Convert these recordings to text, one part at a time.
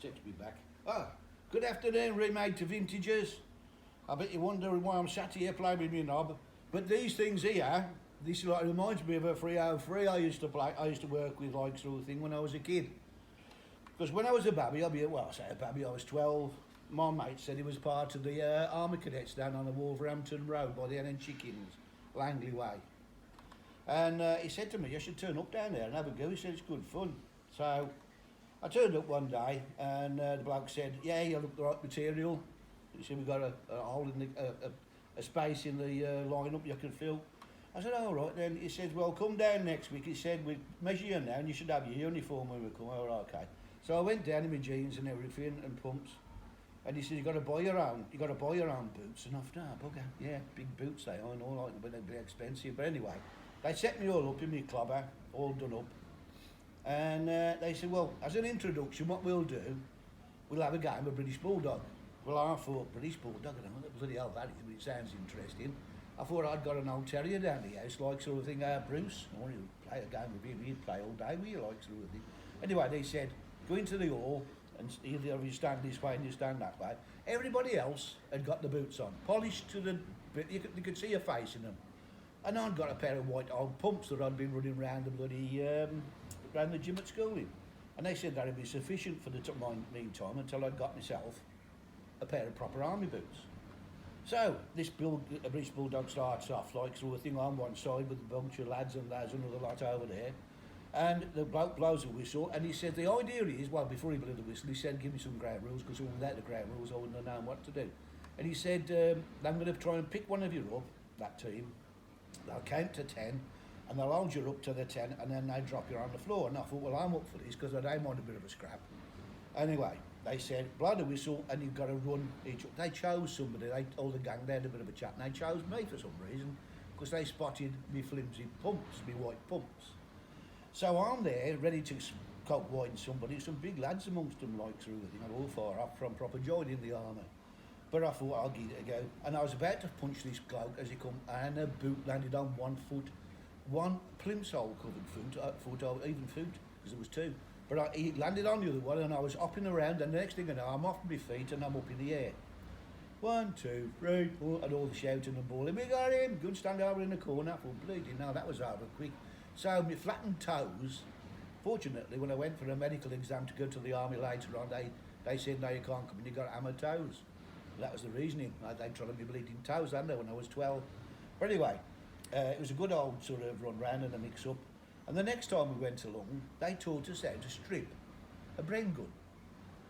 Text me back. Ah, good afternoon, remade to vintages. I bet you're wondering why I'm sat here playing with my knob. But these things here, this like reminds me of a 303 I used to play. I used to work with like sort of thing when I was a kid. Because when I was a baby, I say a baby, I was 12. My mate said he was part of the Army Cadets down on the Wolverhampton Road by the NN Chickens, Langley Way. And he said to me, I should turn up down there and have a go. He said, it's good fun. So I turned up one day and the bloke said, yeah, you look the right material. He said, we've got a hole in a space in the lineup you can fill. I said, all right then. He said, well, come down next week. He said, we'll measure you now and you should have your uniform when we come. All right, okay. So I went down in my jeans and everything and pumps. And he said, you got to buy your own boots. And I thought, oh, bugger, yeah, big boots they are and all right, but they'd be expensive. But anyway, they set me all up in my clobber, all done up. And they said, well, as an introduction, what we'll do, we'll have a game of British Bulldog. Well, I thought, British Bulldog, I don't know what bloody hell that is, but it sounds interesting. I thought I'd got an old terrier down the house, like sort of thing, Bruce. I wanted to play a game with him, he'd play all day with you, like sort of thing. Anyway, they said, go into the hall, and either you stand this way and you stand that way. Everybody else had got the boots on, polished to the bit, you could see a face in them. And I'd got a pair of white old pumps that I'd been running around the bloody, around the gym at school in. And they said that'd be sufficient for the meantime until I'd got myself a pair of proper army boots. So this British Bulldog starts off like sort of thing on one side with a bunch of lads and there's another lot over there. And the bloke blows a whistle and he said the idea is, well, before he blew the whistle, he said give me some ground rules because without the ground rules I wouldn't have known what to do. And he said, I'm going to try and pick one of you up, that team, they'll count to 10 and they'll hold you up to the 10 and then they drop you on the floor. And I thought, well, I'm up for this because I don't mind a bit of a scrap. Anyway, they said, blow the whistle and you've got to run each up. They chose somebody, all the gang, they had a bit of a chat and they chose me for some reason because they spotted me flimsy pumps, me white pumps. So I'm there, ready to cock wine somebody, some big lads amongst them, like through the thing, all far up from proper joining the army. But I thought, I'll give it a go. And I was about to punch this bloke as he come, and a boot landed on 1 foot, one plimsoll covered foot, or even foot, because there was two. But he landed on the other one, and I was hopping around, and the next thing I know, I'm off my feet, and I'm up in the air. 1, 2, 3, 4, and all the shouting and bawling, we got him, good stand over in the corner. I thought, bleeding, no, that was over quick. So my flattened toes, fortunately, when I went for a medical exam to go to the army later on, they said, no, you can't come in, you've got hammer toes. That was the reasoning. They tried to be bleeding toes, hadn't they, when I was 12. But anyway, it was a good old sort of run round and a mix-up. And the next time we went along, they taught us how to strip a Bren gun,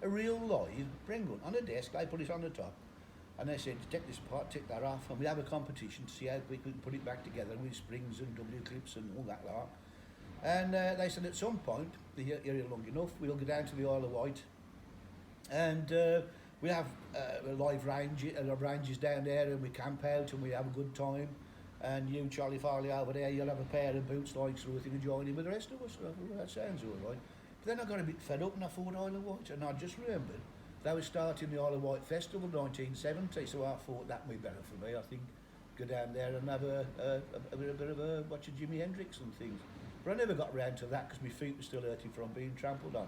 a real live Bren gun. On a desk, they put it on the top. And they said, take this apart, take that off, and we have a competition to see how quick we can put it back together with springs and W-clips and all that lot. And they said at some point, the area long enough, we'll go down to the Isle of Wight and we have live ranges down there and we camp out and we have a good time. And you, Charlie Farley, over there, you'll have a pair of boots like sort of thing and join in with the rest of us. Well, that sounds all right. But then I got a bit fed up and I thought Isle of Wight, and I just remembered they were starting the Isle of Wight Festival in 1970, so I thought that would be better for me. I think go down there and have a bit of a watch of Jimi Hendrix and things. But I never got round to that because my feet were still hurting from being trampled on.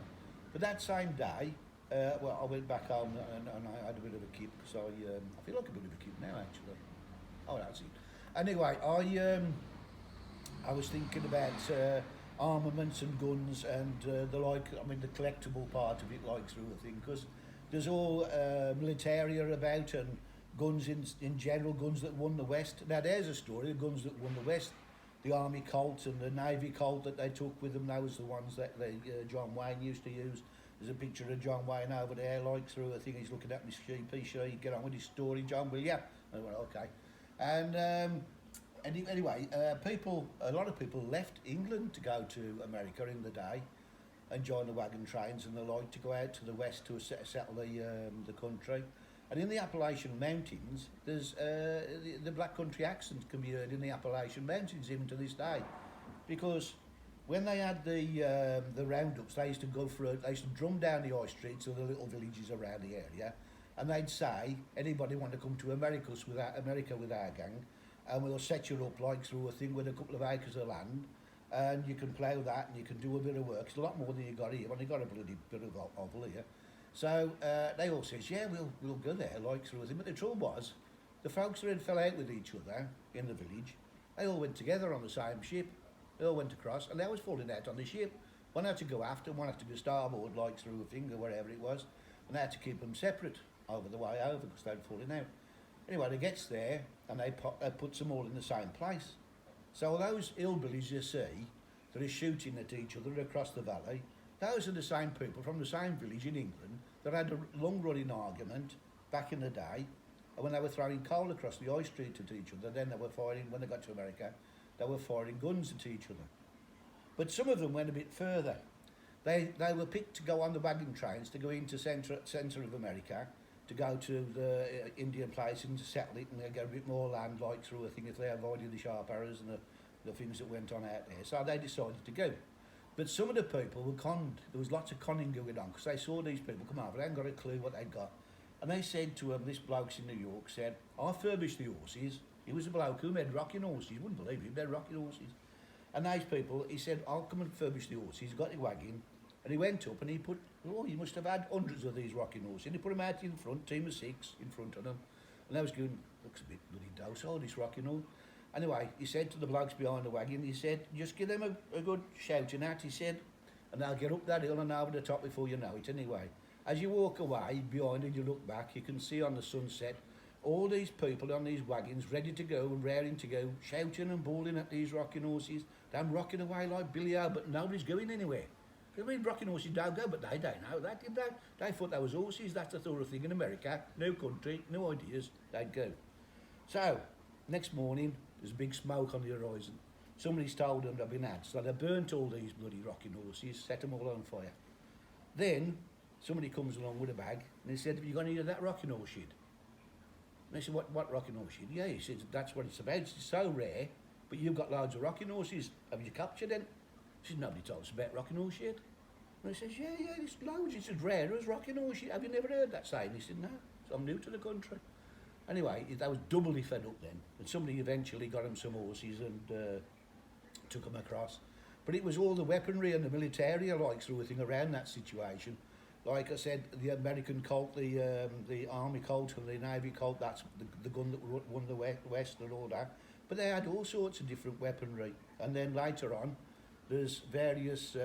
But that same day, well, I went back home and I had a bit of a kip because I feel like a bit of a kip now actually. Oh, that's it. Anyway, I was thinking about armaments and guns and the like. I mean, the collectible part of it, like through the thing, because there's all militaria about and guns in general, guns that won the West. Now there's a story of guns that won the West. The Army Colt and the Navy Colt that they took with them, those were the ones that John Wayne used to use. There's a picture of John Wayne over there, like through a thing, he's looking at me sheepishly, get on with his story, John, will ya? I went, okay. And anyway, a lot of people left England to go to America in the day and join the wagon trains and the like to go out to the west to settle the country. And in the Appalachian Mountains, there's the Black Country accent can be heard in the Appalachian Mountains even to this day, because when they had the roundups, they used to they used to drum down the high streets of the little villages around the area, and they'd say, anybody want to come to America with our gang, and we'll set you up like through a thing with a couple of acres of land, and you can plough that and you can do a bit of work. It's a lot more than you got here. I've only got a bloody bit of oval here. So they all says, yeah, we'll go there, like sort of thing. But the trouble was, the folks who had fell out with each other in the village, they all went together on the same ship. They all went across, and they was falling out on the ship. One had to go after, one had to go starboard, like through a finger, wherever it was, and they had to keep them separate over the way over because they'd fallen out. Anyway, they gets there, and they puts them all in the same place. So all those hillbillies you see that are shooting at each other across the valley, those are the same people from the same village in England that had a long-running argument back in the day when they were throwing coal across the high street at each other. Then they were firing, when they got to America, they were firing guns at each other. But some of them went a bit further. They were picked to go on the wagon trains to go into centre of America, to go to the Indian place and to settle it and get a bit more land, like through a thing if they avoided the sharp arrows and the things that went on out there. So they decided to go. But some of the people were conned. There was lots of conning going on because they saw these people come over. They hadn't got a clue what they'd got. And they said to him, this bloke's in New York said, I furbished the horses. He was a bloke who made rocking horses. You wouldn't believe it, he made rocking horses. And these people, he said, I'll come and furbish the horses. He's got the wagon. And he went up and he put, he must have had hundreds of these rocking horses. And he put them out in front, team of 6 in front of them. And they was going, looks a bit bloody docile, this rocking horse. Anyway, he said to the blokes behind the wagon, he said, just give them a good shouting at, he said, and they'll get up that hill and over the top before you know it anyway. As you walk away behind and you look back, you can see on the sunset all these people on these wagons ready to go and raring to go, shouting and bawling at these rocking horses. They're rocking away like Billy O, but nobody's going anywhere. I mean, rocking horses don't go, but they don't know that. They thought they was horses. That's the sort of thing in America. No country, no ideas. They'd go. So, next morning, there's a big smoke on the horizon. Somebody's told them they've been had. So they burnt all these bloody rocking horses, set them all on fire. Then, somebody comes along with a bag, and he said, have you got any of that rocking horse shit? And they said, what rocking horse shit? Yeah, he said, that's what it's about. It's so rare, but you've got loads of rocking horses. Have you captured them? He said, nobody told us about rocking horse shit. And he says, yeah, there's loads. It's as rare as rocking horse shit. Have you never heard that saying? He said, no, so I'm new to the country. Anyway, they was doubly fed up then. And somebody eventually got him some horses and took them across. But it was all the weaponry and the military, like sort of thing, around that situation. Like I said, the American Colt, the Army Colt and the Navy Colt, that's the gun that won the West and all that. But they had all sorts of different weaponry. And then later on, there's various...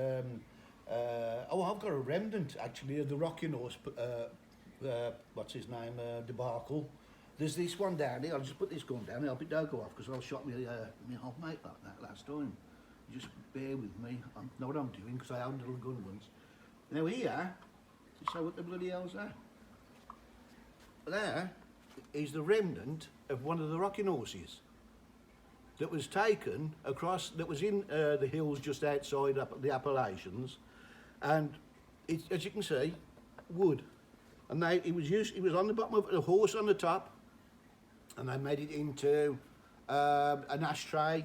I've got a remnant, actually, of the rocking horse, what's his name, debacle. There's this one down here. I'll just put this gun down here. I hope it don't go off because I'll shot me half mate like that last time. Just bear with me. I know what I'm doing because I own little gun once. Now here, so what the bloody hell's that? There is the remnant of one of the rocking horses that was taken across, that was in the hills just outside the Appalachians, and it, as you can see, wood. And it was on the bottom of a horse on the top, and they made it into an ashtray.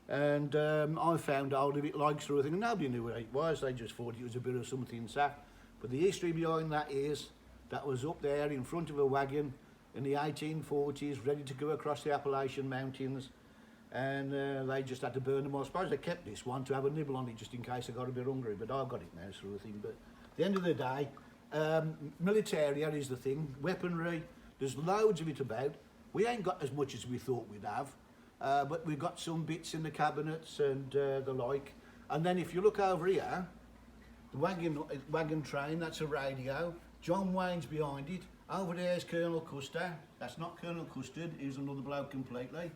And I found hold of it like sort of thing. Nobody knew what it was. They just thought it was a bit of something sack. But the history behind that is that was up there in front of a wagon in the 1840s, ready to go across the Appalachian Mountains. And they just had to burn them. I suppose they kept this one to have a nibble on it just in case I got a bit hungry. But I've got it now, sort of thing. But at the end of the day, military is the thing. Weaponry, there's loads of it about. We ain't got as much as we thought we'd have. But we've got some bits in the cabinets and the like. And then if you look over here, the wagon train, that's a radio. John Wayne's behind it. Over there's Colonel Custer. That's not Colonel Custard, he's another bloke completely.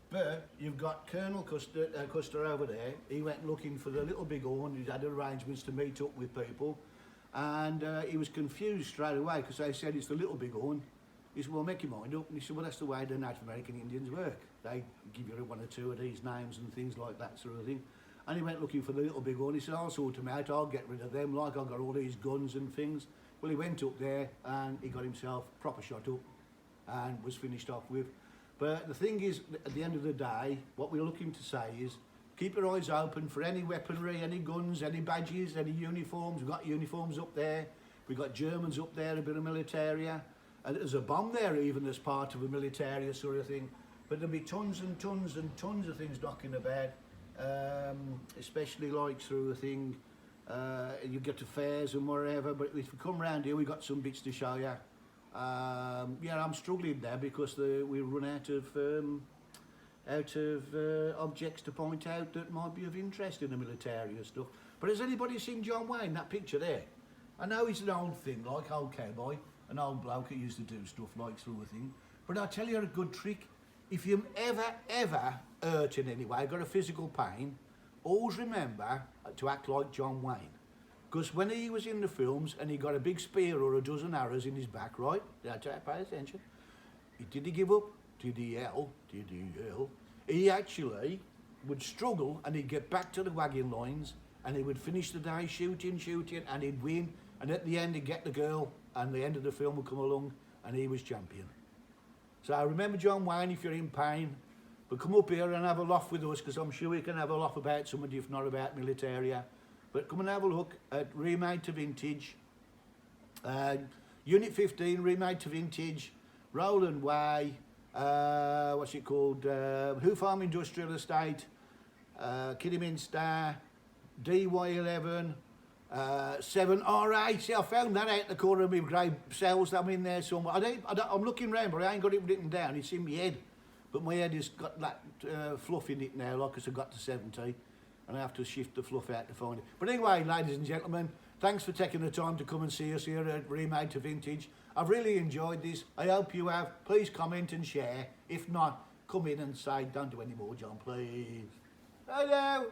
But you've got Colonel Custer over there. He went looking for the little big horn. He had arrangements to meet up with people. And he was confused straight away because they said it's the little big horn. He said, well, make your mind up. And he said, well, that's the way the Native American Indians work. They give you one or two of these names and things like that sort of thing. And he went looking for the little big horn. He said, I'll sort them out. I'll get rid of them. Like, I've got all these guns and things. Well, he went up there and he got himself proper shot up and was finished off with. But the thing is, at the end of the day, what we're looking to say is, keep your eyes open for any weaponry, any guns, any badges, any uniforms. We've got uniforms up there. We've got Germans up there, a bit of militaria. And there's a bomb there even as part of a military sort of thing. But there'll be tons and tons and tons of things knocking about, especially like sort of thing. You get to fairs and wherever, but if you come round here, we got some bits to show you. Yeah, I'm struggling there because we run out of objects to point out that might be of interest in the military and stuff. But has anybody seen John Wayne, that picture there? I know it's an old thing, like old cowboy, an old bloke that used to do stuff like sort of thing. But I'll tell you a good trick. If you ever hurt in any way, got a physical pain, always remember to act like John Wayne. Because when he was in the films and he got a big spear or a dozen arrows in his back, right? Pay attention. Did he give up? Did he yell? Did he yell? He actually would struggle and he'd get back to the wagon lines and he would finish the day shooting, and he'd win. And at the end he'd get the girl and the end of the film would come along and he was champion. So remember John Wayne if you're in pain. But come up here and have a laugh with us because I'm sure we can have a laugh about somebody if not about militaria. But come and have a look at Remade to Vintage. Unit 15, Remade to Vintage. Roland Way. What's it called? Who Farm Industrial Estate. Kidderminster. DY11. 7RA. See, I found that out the corner of my grey cells. I'm in there somewhere. I'm looking round, but I ain't got it written down. It's in my head. But my head has got that fluff in it now, like I got to 70. And I have to shift the fluff out to find it. But anyway, ladies and gentlemen, thanks for taking the time to come and see us here at Remade to Vintage. I've really enjoyed this. I hope you have. Please comment and share. If not, come in and say, don't do any more, John, please. Hello.